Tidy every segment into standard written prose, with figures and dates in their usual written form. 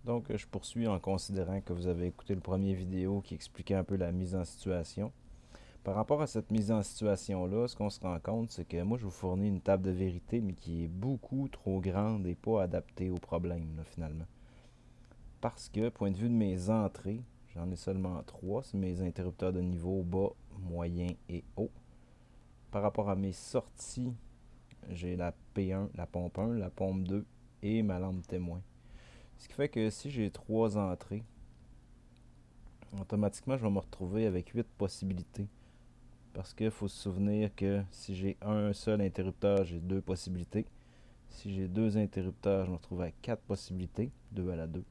Donc, je poursuis en considérant que vous avez écouté le premier vidéo qui expliquait un peu la mise en situation. Par rapport à cette mise en situation-là, ce qu'on se rend compte, c'est que moi, je vous fournis une table de vérité, mais qui est beaucoup trop grande et pas adaptée au problème, là, finalement. Parce que, point de vue de mes entrées, j'en ai seulement trois. C'est mes interrupteurs de niveau bas, moyen et haut. Par rapport à mes sorties, j'ai la P1, la pompe 1, la pompe 2 et ma lampe témoin. Ce qui fait que si j'ai trois entrées, automatiquement, je vais me retrouver avec 8 possibilités. Parce qu'il faut se souvenir que si j'ai un seul interrupteur, j'ai deux possibilités. Si j'ai deux interrupteurs, je me retrouve avec 4 possibilités, 2 à la 2.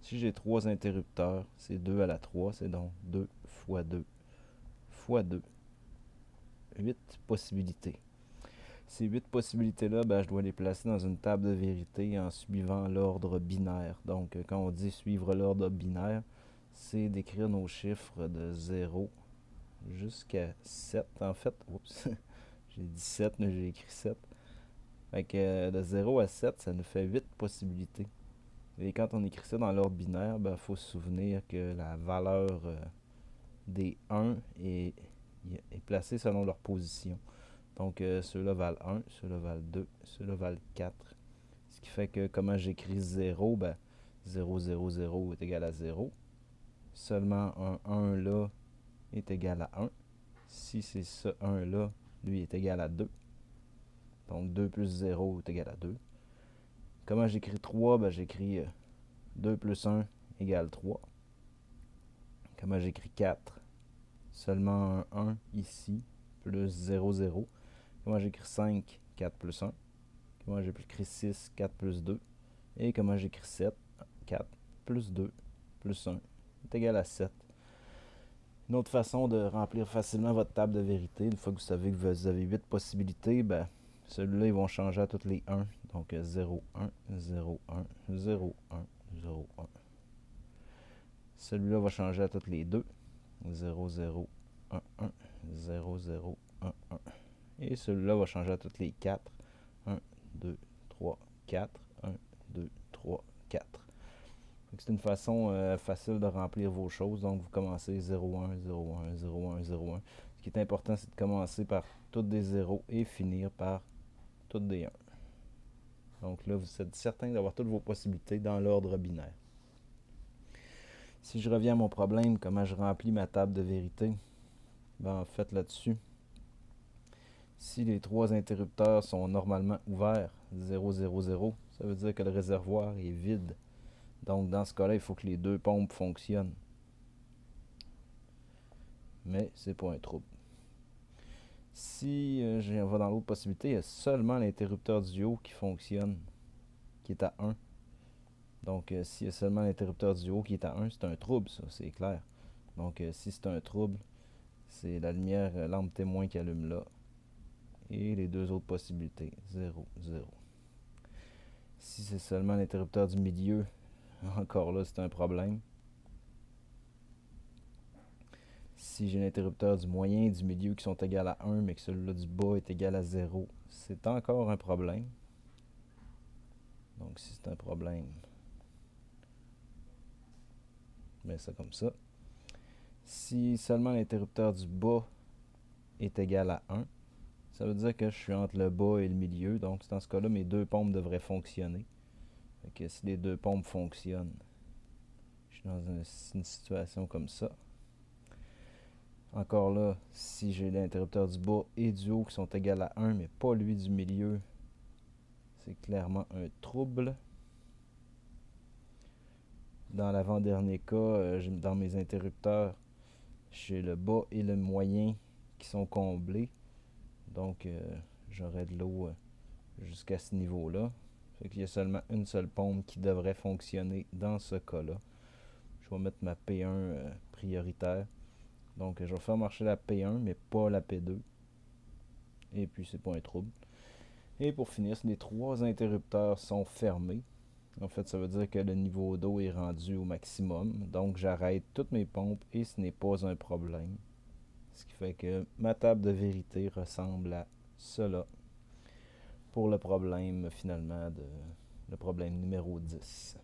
Si j'ai trois interrupteurs, c'est 2 à la 3, c'est donc 2 fois 2 fois 2. 8 possibilités. Ces 8 possibilités-là, je dois les placer dans une table de vérité en suivant l'ordre binaire. Donc, quand on dit suivre l'ordre binaire, c'est d'écrire nos chiffres de 0 jusqu'à 7. En fait, oups, j'ai dit 7, mais j'ai écrit 7. Fait que de 0 à 7, ça nous fait 8 possibilités. Et quand on écrit ça dans l'ordre binaire, il faut se souvenir que la valeur des 1 est placée selon leur position. Donc ceux-là valent 1, ceux-là valent 2, ceux-là valent 4. Ce qui fait que comment j'écris 0, 0, 0, 0 est égal à 0. Seulement un 1 là est égal à 1. Si c'est ce 1 là, lui est égal à 2. Donc 2 plus 0 est égal à 2. Comment j'écris 3? J'écris 2 plus 1 égale 3. Comment j'écris 4? Seulement un 1 ici, plus 0, 0. Comment j'écris 5? 4 plus 1. Comment j'écris 6? 4 plus 2. Et comment j'écris 7? 4 plus 2 plus 1 est égal à 7. Une autre façon de remplir facilement votre table de vérité, une fois que vous savez que vous avez 8 possibilités, celui-là, ils vont changer à toutes les 1. Donc 0, 1, 0, 1, 0, 1, 0, 1. Celui-là va changer à toutes les 2. 0, 0, 1, 1, 0, 0, 1, 1. Et celui-là va changer à toutes les 4. 1, 2, 3, 4. 1, 2, 3, 4. C'est une façon facile de remplir vos choses. Donc, vous commencez 0, 1, 0, 1, 0, 1, 0, 1. Ce qui est important, c'est de commencer par toutes des 0 et finir par toutes des 1. Donc là, vous êtes certain d'avoir toutes vos possibilités dans l'ordre binaire. Si je reviens à mon problème, comment je remplis ma table de vérité, en fait, là-dessus, si les trois interrupteurs sont normalement ouverts, 0, 0, 0, ça veut dire que le réservoir est vide. Donc, dans ce cas-là, il faut que les deux pompes fonctionnent. Mais c'est pas un trouble. Si on va dans l'autre possibilité, il y a seulement l'interrupteur du haut qui fonctionne, qui est à 1. Donc, s'il y a seulement l'interrupteur du haut qui est à 1, c'est un trouble, ça, c'est clair. Donc, si c'est un trouble, c'est la lumière lampe témoin qui allume là. Et les deux autres possibilités, 0, 0. Si c'est seulement l'interrupteur du milieu, encore là, c'est un problème. Si j'ai l'interrupteur du moyen et du milieu qui sont égales à 1, mais que celui-là du bas est égal à 0, c'est encore un problème. Donc, si c'est un problème, je mets ça comme ça. Si seulement l'interrupteur du bas est égal à 1, ça veut dire que je suis entre le bas et le milieu. Donc, dans ce cas-là, mes deux pompes devraient fonctionner. Fait que si les deux pompes fonctionnent, je suis dans une situation comme ça. Encore là, si j'ai l'interrupteur du bas et du haut qui sont égales à 1, mais pas lui du milieu, c'est clairement un trouble. Dans l'avant-dernier cas, dans mes interrupteurs, j'ai le bas et le moyen qui sont comblés. Donc, j'aurai de l'eau jusqu'à ce niveau-là. Fait qu'il y a seulement une seule pompe qui devrait fonctionner dans ce cas-là. Je vais mettre ma P1 prioritaire. Donc, je vais faire marcher la P1, mais pas la P2. Et puis, c'est pas un trouble. Et pour finir, si les trois interrupteurs sont fermés, en fait, ça veut dire que le niveau d'eau est rendu au maximum. Donc, j'arrête toutes mes pompes et ce n'est pas un problème. Ce qui fait que ma table de vérité ressemble à cela pour le problème, finalement, le problème numéro 10.